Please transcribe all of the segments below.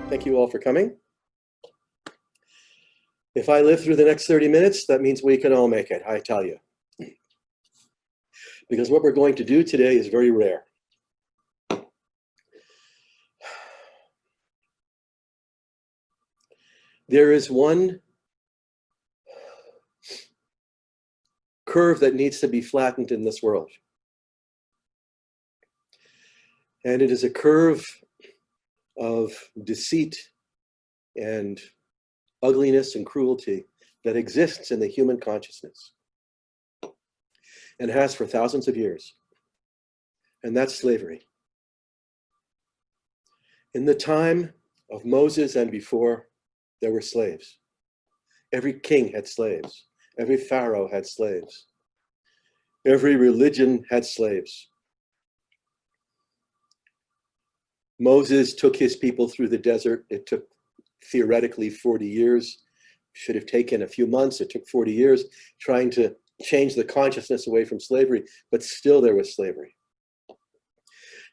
Thank you all for coming. If I live through the next 30 minutes, that means we can all make it, I tell you. Because what we're going to do today is very rare. There is one curve that needs to be flattened in this world. And it is a curve of deceit and ugliness and cruelty that exists in the human consciousness and has for thousands of years. And that's slavery. In the time of Moses and before, there were slaves. Every king had slaves. Every pharaoh had slaves. Every religion had slaves. Moses took his people through the desert. It took theoretically 40 years. Should have taken a few months. It took 40 years trying to change the consciousness away from slavery, but still there was slavery.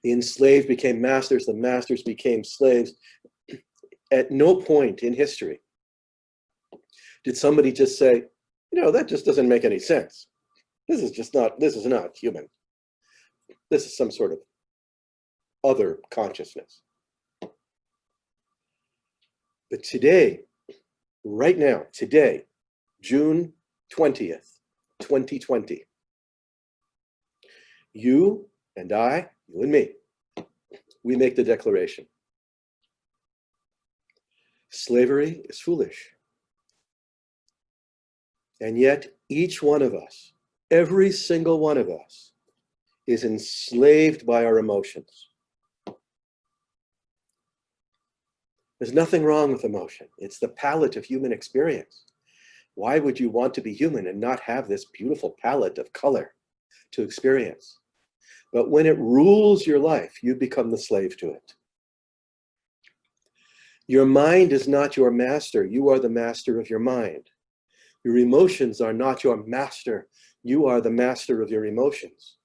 The enslaved became masters. The masters became slaves. At no point in history did somebody just say, you know, that just doesn't make any sense. This is not human. This is some sort of other consciousness. But today, right now, today, June 20th, 2020, you and I, you and me, we make the declaration. Slavery is foolish. And yet, each one of us, every single one of us, is enslaved by our emotions. There's nothing wrong with emotion. It's the palette of human experience. Why would you want to be human and not have this beautiful palette of color to experience? But when it rules your life, you become the slave to it. Your mind is not your master. You are the master of your mind. Your emotions are not your master. You are the master of your emotions.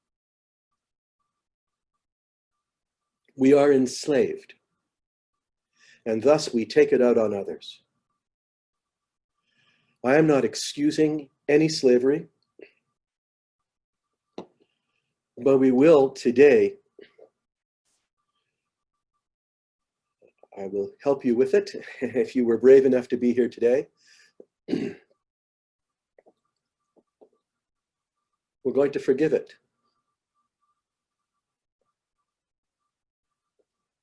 We are enslaved. And thus we take it out on others. I am not excusing any slavery, but we will today, I will help you with it if you were brave enough to be here today. We're going to forgive it.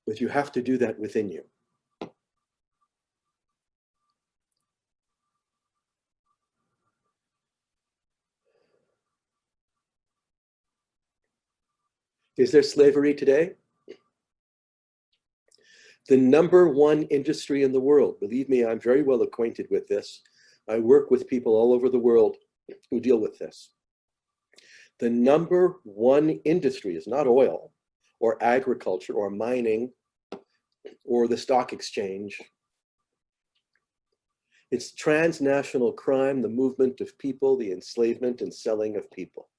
But you have to do that within you. Is there slavery today? The #1 industry in the world, believe me, I'm very well acquainted with this. I work with people all over the world who deal with this. The #1 industry is not oil or agriculture or mining or the stock exchange. It's transnational crime, the movement of people, the enslavement and selling of people.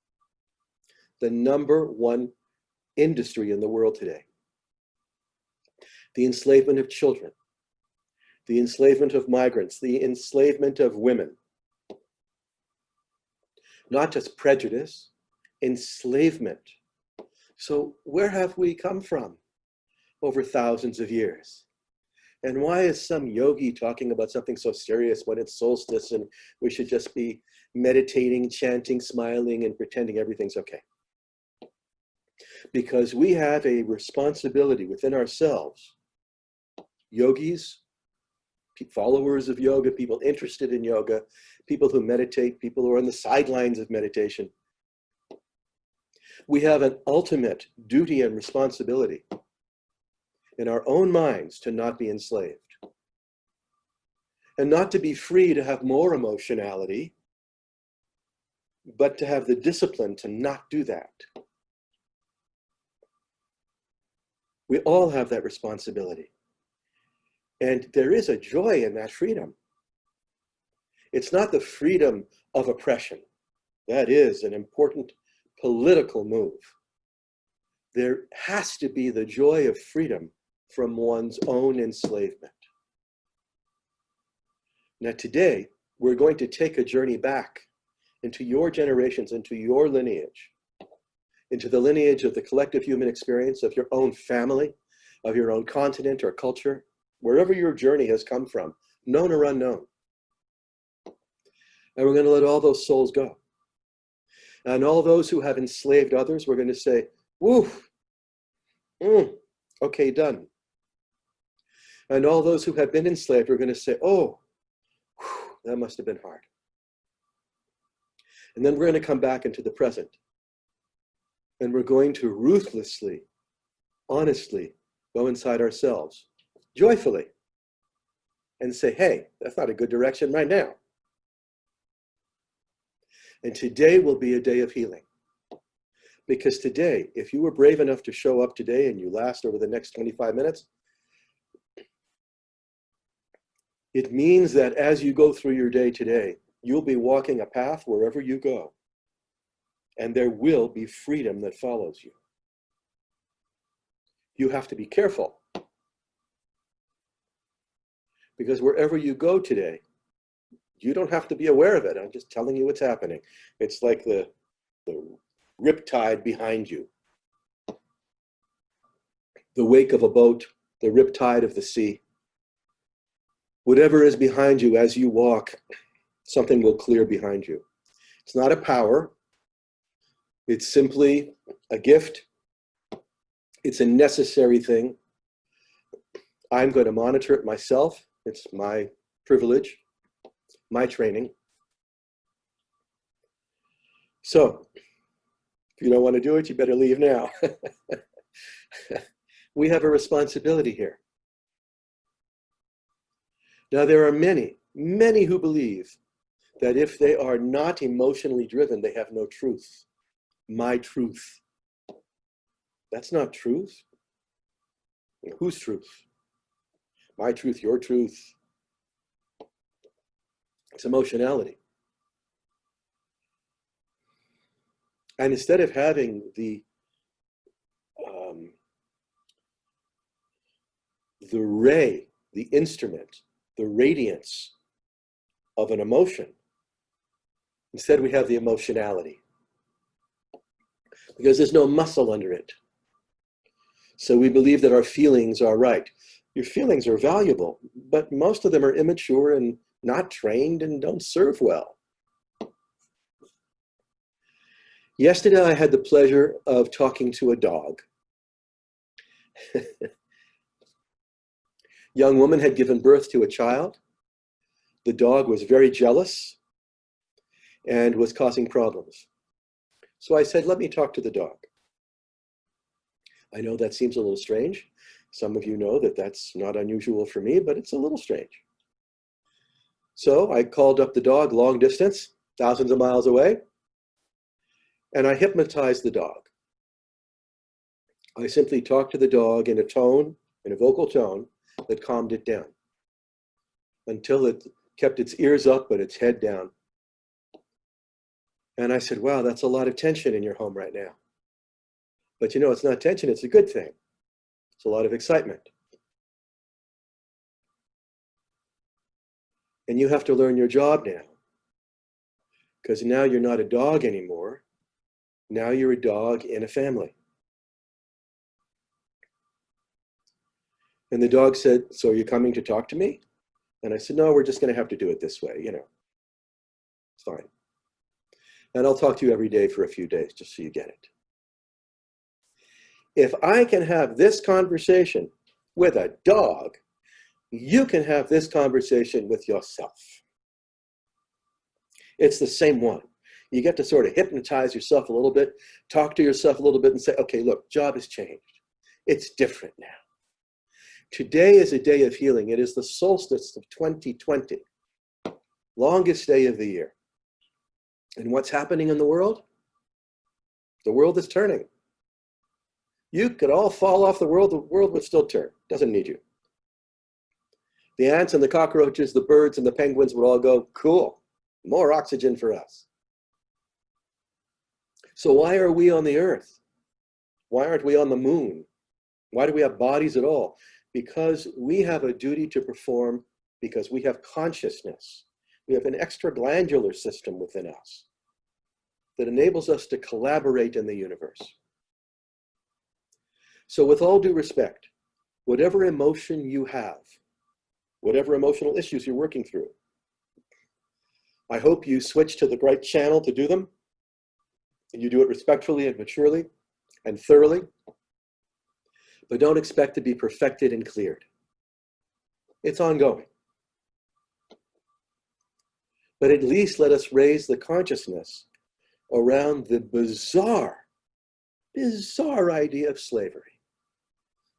The #1 industry in the world today. The enslavement of children, the enslavement of migrants, the enslavement of women. Not just prejudice, enslavement. So where have we come from over thousands of years? And why is some yogi talking about something so serious when it's solstice and we should just be meditating, chanting, smiling, and pretending everything's okay? Because we have a responsibility within ourselves, yogis, followers of yoga, people interested in yoga, people who meditate, people who are on the sidelines of meditation. We have an ultimate duty and responsibility in our own minds to not be enslaved and not to be free to have more emotionality, but to have the discipline to not do that. We all have that responsibility. And there is a joy in that freedom. It's not the freedom of oppression. That is an important political move. there has to be the joy of freedom from one's own enslavement. Now today, we're going to take a journey back into your generations, into your lineage, into the lineage of the collective human experience of your own family, of your own continent or culture, wherever your journey has come from, known or unknown. And we're going to let all those souls go. And all those who have enslaved others, we're going to say, woo, okay, done. And all those who have been enslaved, we're going to say, oh, whew, that must have been hard. And then we're going to come back into the present. And we're going to ruthlessly, honestly, go inside ourselves, joyfully, and say, hey, that's not a good direction right now. And today will be a day of healing. Because today, if you were brave enough to show up today and you last over the next 25 minutes, it means that as you go through your day today, you'll be walking a path wherever you go. And there will be freedom that follows you. You have to be careful. Because wherever you go today, you don't have to be aware of it. I'm just telling you what's happening. It's like the riptide behind you. The wake of a boat, the riptide of the sea. Whatever is behind you as you walk, something will clear behind you. It's not a power. It's simply a gift. It's a necessary thing. I'm going to monitor it myself. It's my privilege, my training. So, if you don't want to do it, you better leave now. We have a responsibility here. Now, there are many, many who believe that if they are not emotionally driven, they have no truth. My truth. That's not truth. Whose truth? My truth, your truth. It's emotionality. And instead of having the ray, the instrument, the radiance of an emotion, instead we have the emotionality. Because there's no muscle under it. So we believe that our feelings are right. Your feelings are valuable, but most of them are immature and not trained and don't serve well. Yesterday, I had the pleasure of talking to a dog. Young woman had given birth to a child. The dog was very jealous and was causing problems. So I said, let me talk to the dog. I know that seems a little strange. Some of you know that that's not unusual for me, but it's a little strange. So I called up the dog long distance, thousands of miles away, and I hypnotized the dog. I simply talked to the dog in a tone, in a vocal tone, that calmed it down until it kept its ears up but its head down. And I said, wow, that's a lot of tension in your home right now. But you know, it's not tension, it's a good thing. It's a lot of excitement. And you have to learn your job now. Because now you're not a dog anymore. Now you're a dog in a family. And the dog said, so are you coming to talk to me? And I said, no, we're just going to have to do it this way, you know. It's fine. And I'll talk to you every day for a few days, just so you get it. If I can have this conversation with a dog, you can have this conversation with yourself. It's the same one. You get to sort of hypnotize yourself a little bit, talk to yourself a little bit and say, okay, look, job has changed. It's different now. Today is a day of healing. It is the solstice of 2020, longest day of the year. And what's happening in the world? The world is turning. You could all fall off the world would still turn. Doesn't need you. The ants and the cockroaches, the birds and the penguins would all go, cool, more oxygen for us. So why are we on the earth? Why aren't we on the moon? Why do we have bodies at all? Because we have a duty to perform, because we have consciousness. We have an extraglandular system within us that enables us to collaborate in the universe. So with all due respect, whatever emotion you have, whatever emotional issues you're working through, I hope you switch to the right channel to do them. You do it respectfully and maturely and thoroughly, but don't expect to be perfected and cleared. It's ongoing. But at least let us raise the consciousness around the bizarre idea of slavery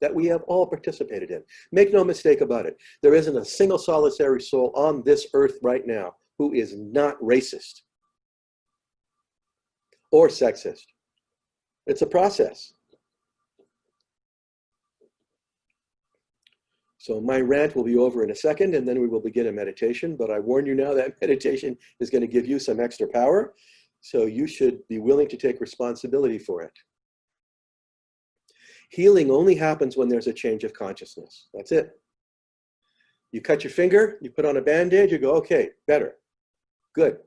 that we have all participated in. Make no mistake about it. There isn't a single solitary soul on this earth right now who is not racist or sexist. It's a process. So my rant will be over in a second, and then we will begin a meditation. But I warn you now that meditation is going to give you some extra power. So you should be willing to take responsibility for it. Healing only happens when there's a change of consciousness. That's it. You cut your finger, you put on a Band-Aid, you go, okay, better, good.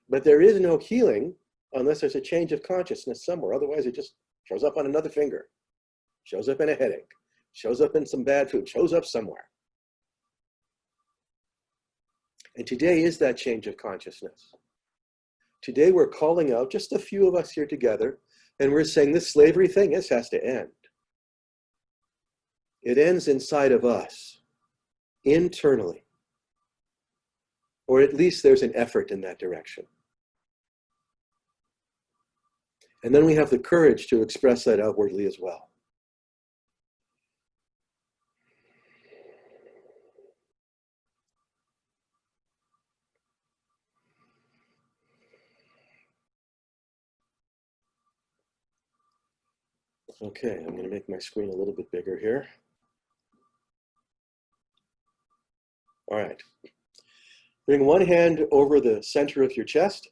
But there is no healing unless there's a change of consciousness somewhere. Otherwise, it just shows up on another finger, shows up in a headache, shows up in some bad food, shows up somewhere. And today is that change of consciousness. Today we're calling out, just a few of us here together, and we're saying this slavery thing, this has to end. It ends inside of us, internally. Or at least there's an effort in that direction. And then we have the courage to express that outwardly as well. Okay, I'm going to make my screen a little bit bigger here. All right. Bring one hand over the center of your chest,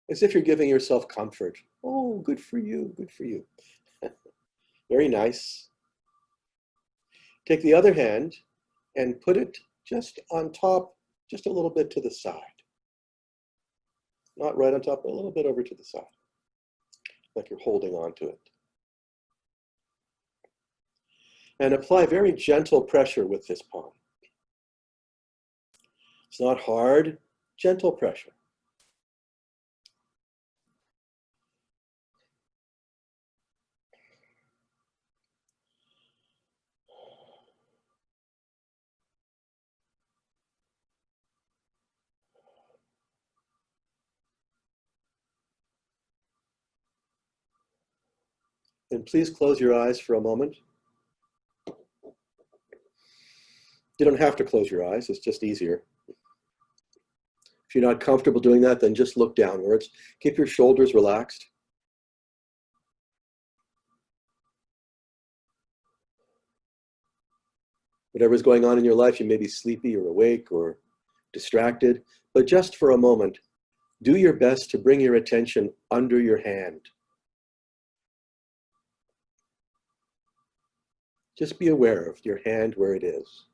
as if you're giving yourself comfort. Oh, good for you, good for you. Very nice. Take the other hand and put it just on top, just a little bit to the side. Not right on top, but a little bit over to the side, like you're holding on to it. And apply very gentle pressure with this palm. It's not hard, gentle pressure. And please close your eyes for a moment. You don't have to close your eyes, it's just easier. If you're not comfortable doing that, then just look downwards. Keep your shoulders relaxed. Whatever's going on in your life, you may be sleepy or awake or distracted, but just for a moment, do your best to bring your attention under your hand. Just be aware of your hand where it is.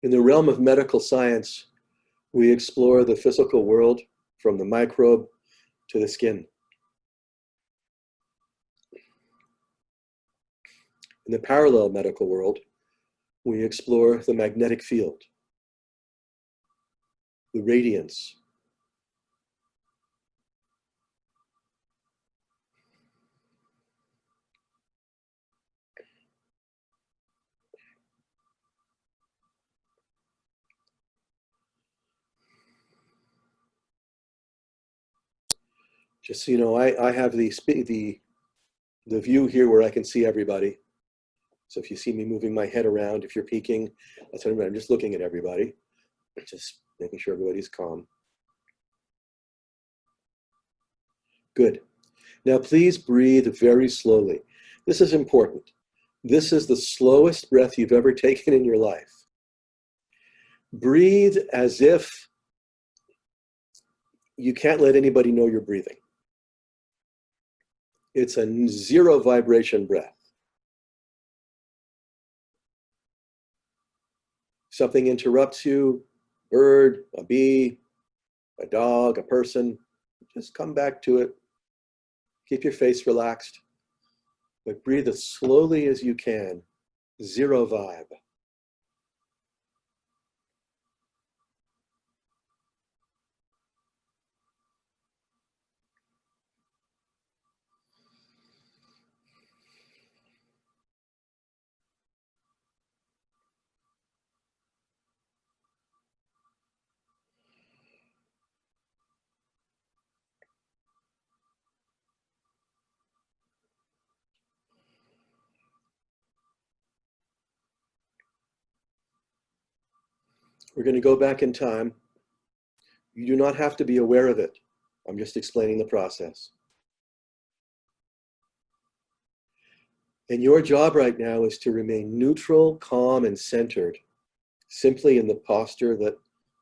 In the realm of medical science, we explore the physical world from the microbe to the skin. In the parallel medical world, we explore the magnetic field, the radiance. Just so you know, I have the view here where I can see everybody. So if you see me moving my head around, if you're peeking, that's what I'm just looking at everybody, just making sure everybody's calm. Good. Now please breathe very slowly. This is important. This is the slowest breath you've ever taken in your life. Breathe as if you can't let anybody know you're breathing. It's a zero vibration breath. Something interrupts you, bird, a bee, a dog, a person, just come back to it. Keep your face relaxed, but breathe as slowly as you can. Zero vibe. We're going to go back in time. You do not have to be aware of it. I'm just explaining the process. And your job right now is to remain neutral, calm, and centered, simply in the posture that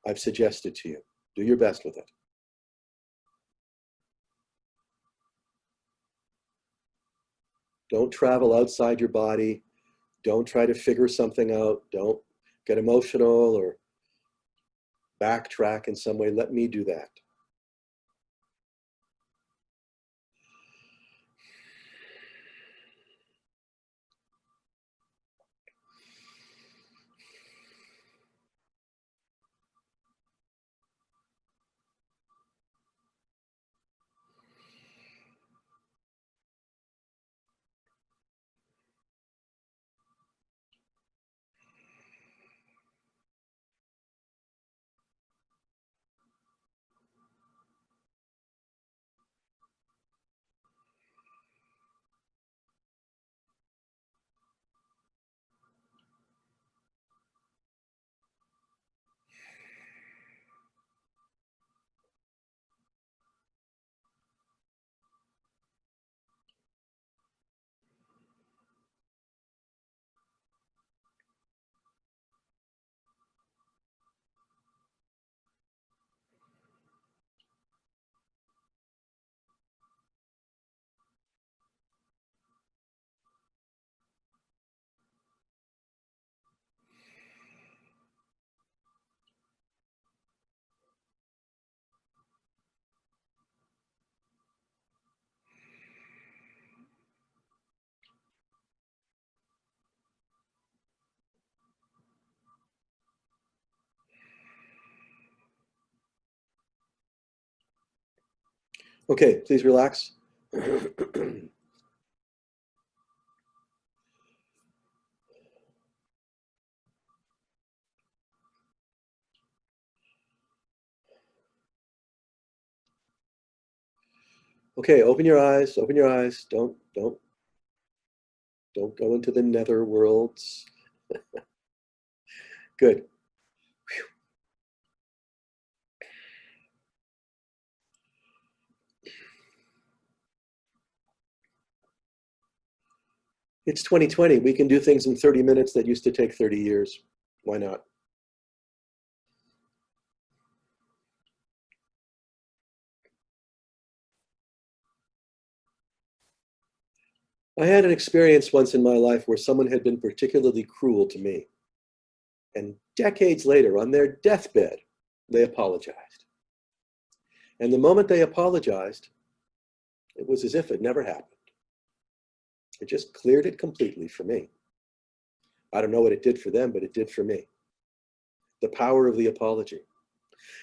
I've suggested to you. Do your best with it. Don't travel outside your body. Don't try to figure something out. Don't get emotional or backtrack in some way. Let me do that. Okay, please relax. Okay, open your eyes. Open your eyes. Don't go into the nether worlds. Good. It's 2020. We can do things in 30 minutes that used to take 30 years. Why not? I had an experience once in my life where someone had been particularly cruel to me. And decades later, on their deathbed, they apologized. And the moment they apologized, it was as if it never happened. It just cleared it completely for me. I don't know what it did for them, but it did for me. The power of the apology.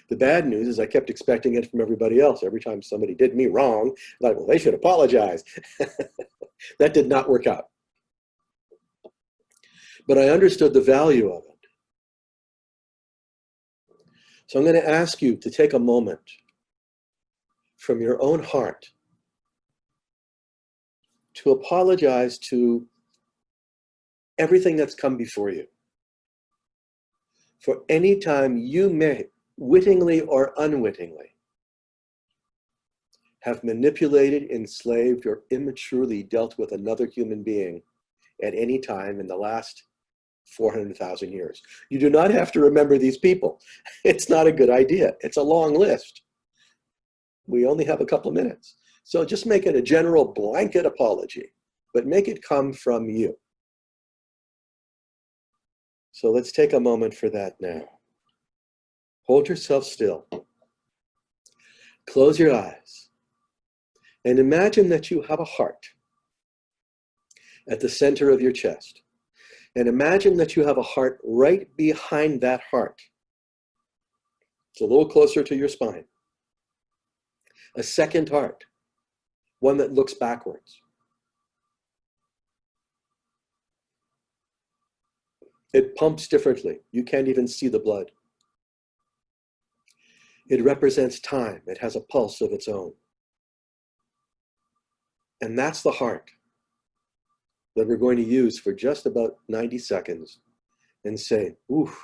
The bad news is I kept expecting it from everybody else. Every time somebody did me wrong, like, well, they should apologize. That did not work out. But I understood the value of it. So I'm going to ask you to take a moment from your own heart to apologize to everything that's come before you. For any time you may, wittingly or unwittingly, have manipulated, enslaved, or immaturely dealt with another human being at any time in the last 400,000 years. You do not have to remember these people. It's not a good idea. It's a long list. We only have a couple of minutes. So just make it a general blanket apology, but make it come from you. So let's take a moment for that now. Hold yourself still. Close your eyes. And imagine that you have a heart at the center of your chest. And imagine that you have a heart right behind that heart. It's a little closer to your spine. A second heart, one that looks backwards. It pumps differently. You can't even see the blood. It represents time. It has a pulse of its own. And that's the heart that we're going to use for just about 90 seconds and say, oof,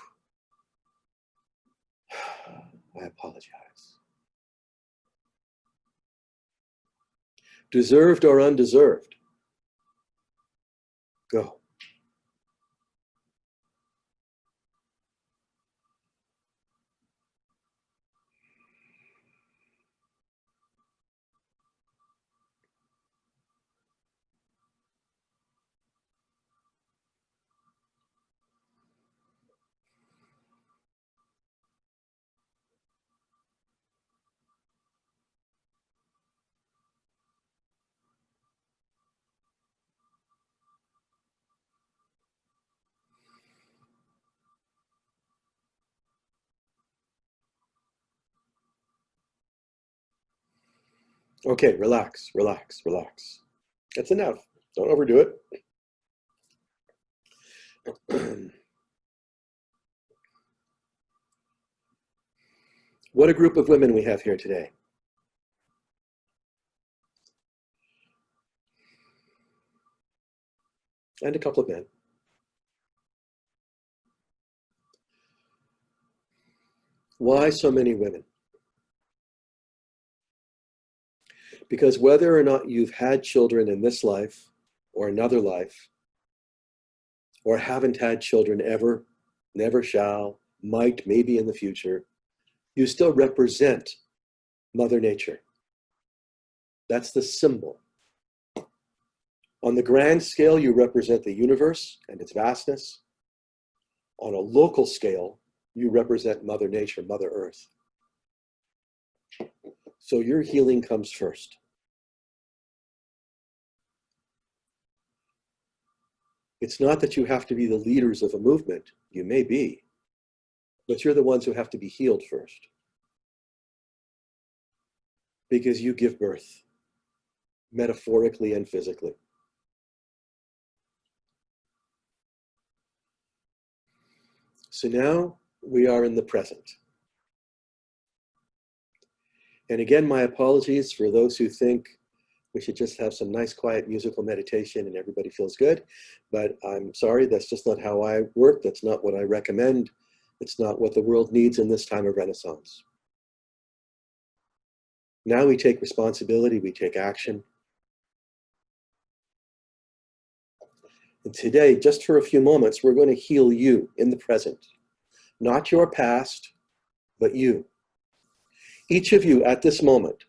I apologize. Deserved or undeserved? Go. Okay, relax, relax, relax. That's enough. Don't overdo it. What a group of women we have here today. And a couple of men. Why so many women? Because whether or not you've had children in this life or another life, or haven't had children ever, never shall, might, maybe in the future, you still represent Mother Nature. That's the symbol. On the grand scale, you represent the universe and its vastness. On a local scale, you represent Mother Nature, Mother Earth. So your healing comes first. It's not that you have to be the leaders of a movement. You may be, but you're the ones who have to be healed first. Because you give birth, metaphorically and physically. So now we are in the present. And again, my apologies for those who think we should just have some nice, quiet musical meditation and everybody feels good. But I'm sorry, that's just not how I work. That's not what I recommend. It's not what the world needs in this time of Renaissance. Now we take responsibility, we take action. And today, just for a few moments, we're going to heal you in the present. Not your past, but you. Each of you at this moment,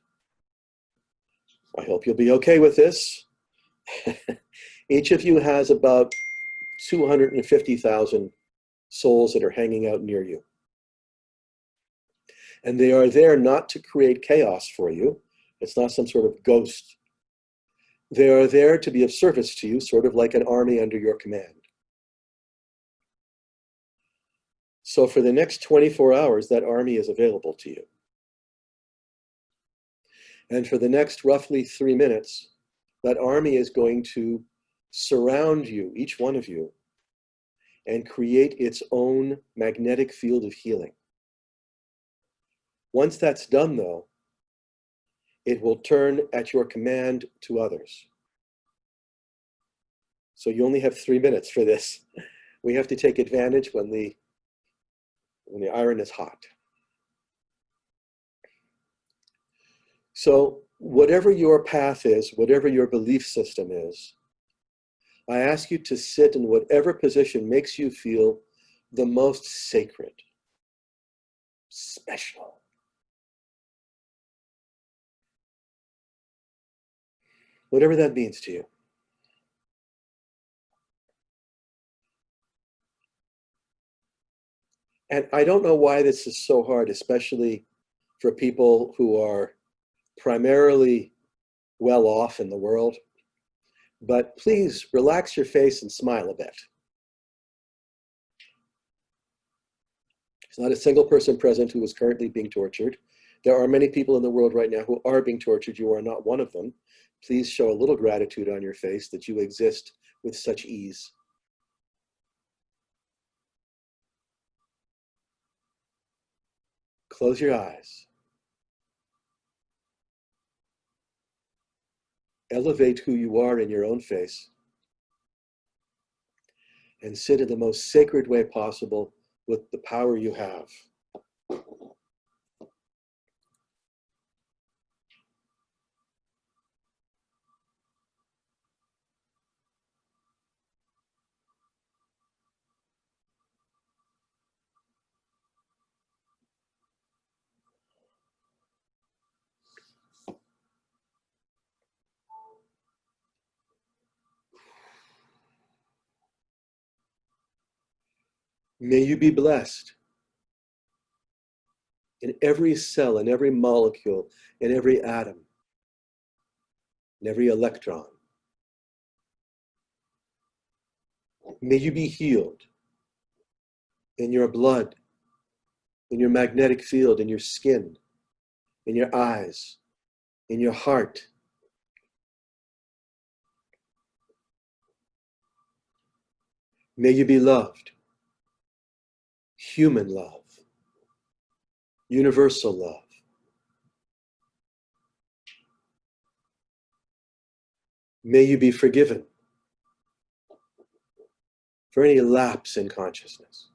I hope you'll be okay with this. Each of you has about 250,000 souls that are hanging out near you. And they are there not to create chaos for you. It's not some sort of ghost. They are there to be of service to you, sort of like an army under your command. So for the next 24 hours, that army is available to you. And for the next roughly 3 minutes, that army is going to surround you, each one of you, and create its own magnetic field of healing. Once that's done, though, it will turn at your command to others. So you only have 3 minutes for this. We have to take advantage when the iron is hot. So whatever your path is, whatever your belief system is, I ask you to sit in whatever position makes you feel the most sacred, special. Whatever that means to you. And I don't know why this is so hard, especially for people who are primarily well off in the world. But please relax your face and smile a bit. There's not a single person present who is currently being tortured. There are many people in the world right now who are being tortured. You are not one of them. Please show a little gratitude on your face that you exist with such ease. Close your eyes. Elevate who you are in your own face and sit in the most sacred way possible with the power you have. May you be blessed in every cell, in every molecule, in every atom, in every electron. May you be healed in your blood, in your magnetic field, in your skin, in your eyes, in your heart. May you be loved, human love, universal love. May you be forgiven for any lapse in consciousness.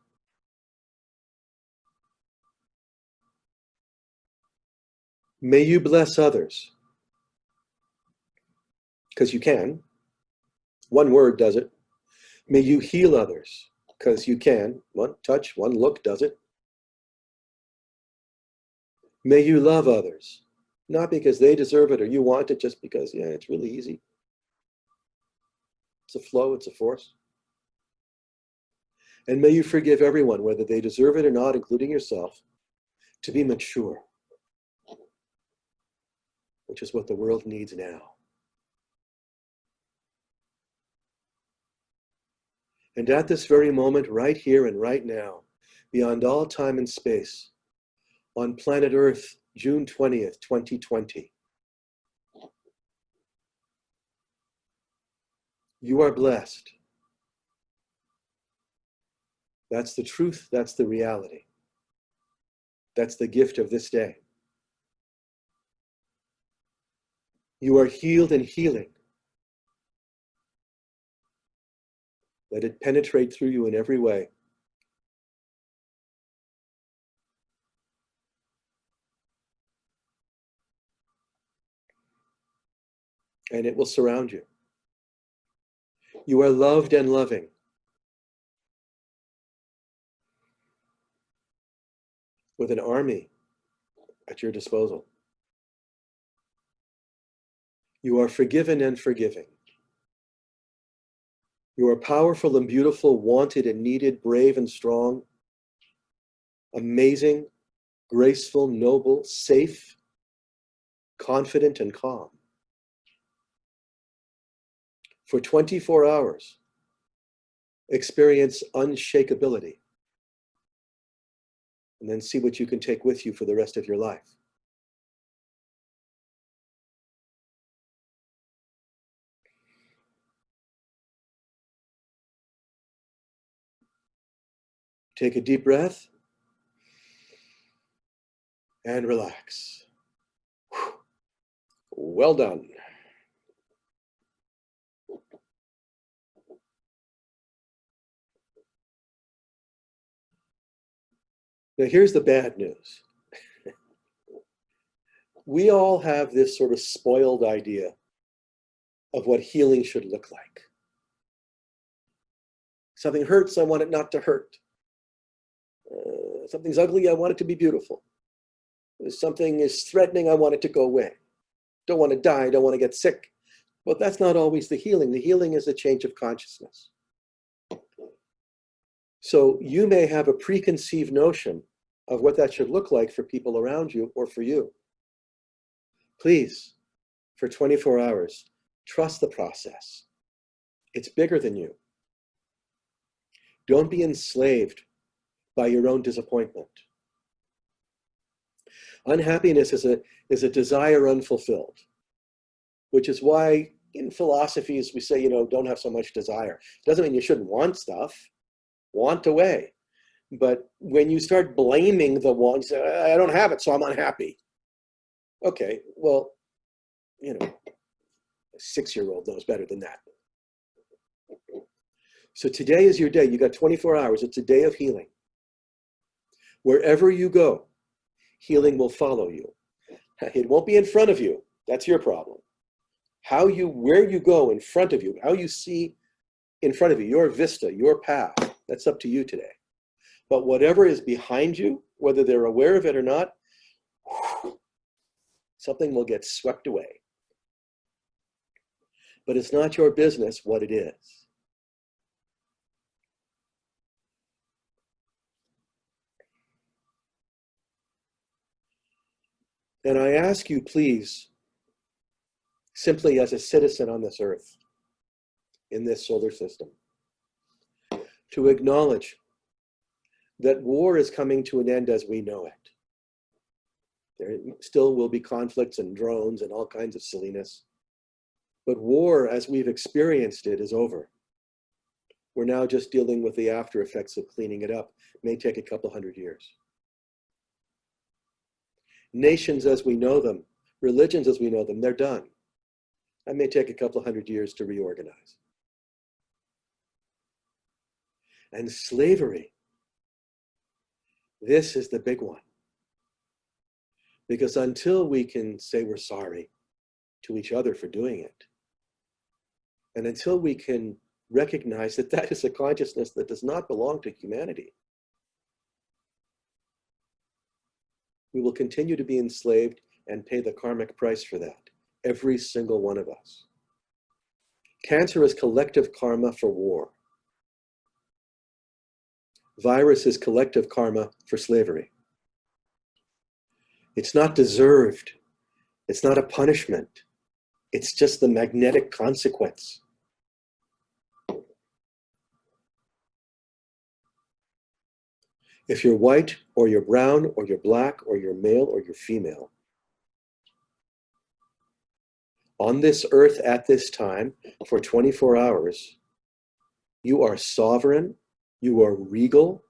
May you bless others, because you can. One word does it. May you heal others, because you can. One touch, one look does it. May you love others, not because they deserve it or you want it, just because, yeah, it's really easy. It's a flow, it's a force. And may you forgive everyone, whether they deserve it or not, including yourself, to be mature, which is what the world needs now. And at this very moment, right here and right now, beyond all time and space, on planet Earth, June 20th, 2020, you are blessed. That's the truth, that's the reality. That's the gift of this day. You are healed and healing. Let it penetrate through you in every way. And it will surround you. You are loved and loving. With an army at your disposal. You are forgiven and forgiving. You are powerful and beautiful, wanted and needed, brave and strong, amazing, graceful, noble, safe, confident and calm. For 24 hours, experience unshakability. And then see what you can take with you for the rest of your life. Take a deep breath and relax. Well done. Now, here's the bad news. We all have this sort of spoiled idea of what healing should look like. Something hurts, I want it not to hurt. Something's ugly, I want it to be beautiful. If something is threatening, I want it to go away. Don't want to die, don't want to get sick. But that's not always the healing. The healing is a change of consciousness. So you may have a preconceived notion of what that should look like for people around you or for you. Please, for 24 hours, trust the process. It's bigger than you. Don't be enslaved by your own disappointment. Unhappiness is a desire unfulfilled, which is why in philosophies we say, don't have so much desire. It doesn't mean you shouldn't want stuff. Want away. But when you start blaming the wants, I don't have it, so I'm unhappy. Okay, well, a 6-year-old knows better than that. So today is your day. You got 24 hours. It's a day of healing. Wherever you go, healing will follow you. It won't be in front of you. That's your problem. Where you go in front of you, how you see in front of you, your vista, your path, that's up to you today. But whatever is behind you, whether they're aware of it or not, something will get swept away. But it's not your business what it is. And I ask you, please, simply as a citizen on this earth, in this solar system, to acknowledge that war is coming to an end as we know it. There still will be conflicts and drones and all kinds of silliness. But war, as we've experienced it, is over. We're now just dealing with the after effects of cleaning it up. It may take a couple hundred years. Nations as we know them, religions as we know them, they're done. That may take a couple hundred years to reorganize. And slavery, this is the big one. Because until we can say we're sorry to each other for doing it, and until we can recognize that that is a consciousness that does not belong to humanity, we will continue to be enslaved and pay the karmic price for that, every single one of us. Cancer is collective karma for war. Virus is collective karma for slavery. It's not deserved. It's not a punishment. It's just the magnetic consequence. If you're white, or you're brown, or you're black, or you're male, or you're female, on this earth at this time, for 24 hours, you are sovereign, you are regal,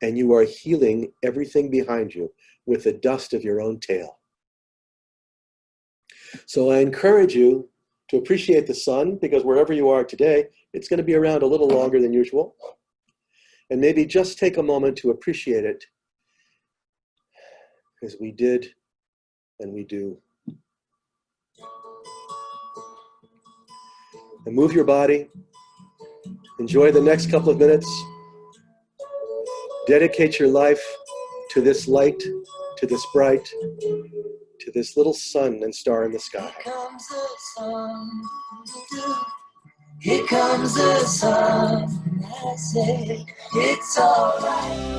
and you are healing everything behind you with the dust of your own tail. So I encourage you to appreciate the sun, because wherever you are today, it's going to be around a little longer than usual. And maybe just take a moment to appreciate it, as we did and we do. And move your body. Enjoy the next couple of minutes. Dedicate your life to this light, to this bright, to this little sun and star in the sky. Here comes the sun. Here comes the sun. I say it's all right.